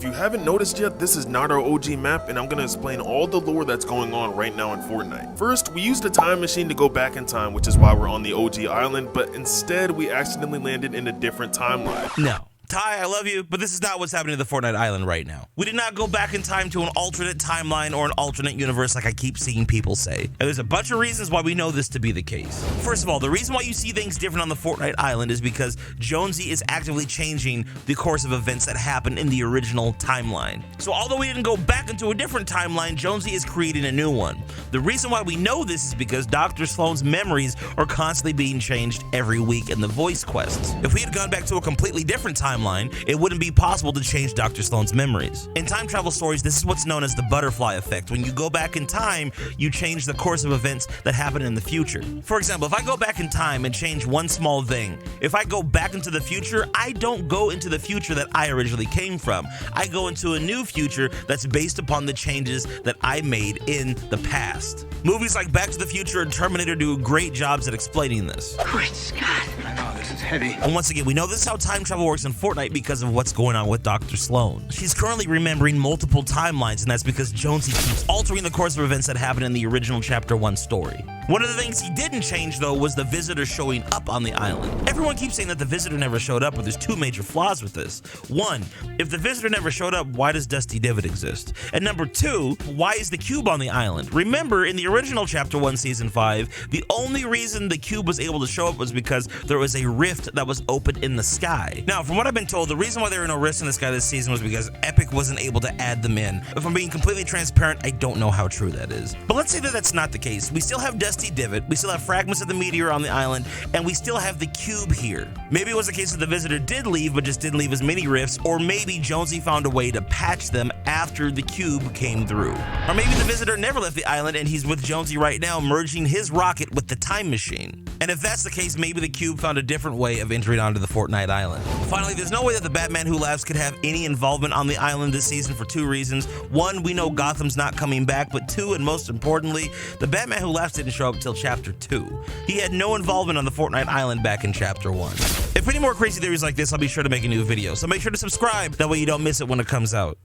If you haven't noticed yet, this is not our OG map, and I'm gonna explain all the lore that's going on right now in Fortnite. First, we used a time machine to go back in time, which is why we're on the OG island, but instead we accidentally landed in a different timeline. No. Ty, I love you, but this is not what's happening to the Fortnite island right now. We did not go back in time to an alternate timeline or an alternate universe like I keep seeing people say. And there's a bunch of reasons why we know this to be the case. First of all, the reason why you see things different on the Fortnite island is because Jonesy is actively changing the course of events that happened in the original timeline. So although we didn't go back into a different timeline, Jonesy is creating a new one. The reason why we know this is because Dr. Sloan's memories are constantly being changed every week in the voice quests. If we had gone back to a completely different timeline, it wouldn't be possible to change Dr. Sloan's memories. In time travel stories, this is what's known as the butterfly effect. When you go back in time, you change the course of events that happen in the future. For example, if I go back in time and change one small thing, if I go back into the future, I don't go into the future that I originally came from. I go into a new future that's based upon the changes that I made in the past. Movies like Back to the Future and Terminator do great jobs at explaining this. Great Scott. I know, this is heavy. And once again, we know this is how time travel works in Fortnite because of what's going on with Dr. Sloan. She's currently remembering multiple timelines, and that's because Jonesy keeps altering the course of events that happened in the original Chapter 1 story. One of the things he didn't change, though, was the visitor showing up on the island. Everyone keeps saying that the visitor never showed up, but there's two major flaws with this. One, if the visitor never showed up, why does Dusty Divot exist? And number two, why is the cube on the island? Remember, in the original Chapter 1 Season 5, the only reason the cube was able to show up was because there was a rift that was opened in the sky. Now, from what I've been told, the reason why there were no rifts in the sky this season was because Epic wasn't able to add them in. If I'm being completely transparent, I don't know how true that is. But let's say that that's not the case. We still have Dusty Divot, we still have fragments of the meteor on the island, and we still have the cube here. Maybe it was the case that the visitor did leave, but just didn't leave as many rifts, or maybe Jonesy found a way to patch them after the cube came through. Or maybe the visitor never left the island and he's with Jonesy right now, merging his rocket with the time machine. And if that's the case, maybe the cube found a different way of entering onto the Fortnite island. Finally, there's no way that the Batman Who Laughs could have any involvement on the island this season for two reasons. One, we know Gotham's not coming back, but two, and most importantly, the Batman Who Laughs didn't show up until Chapter 2. He had no involvement on the Fortnite island back in Chapter 1. If any more crazy theories like this, I'll be sure to make a new video, so make sure to subscribe, that way you don't miss it when it comes out.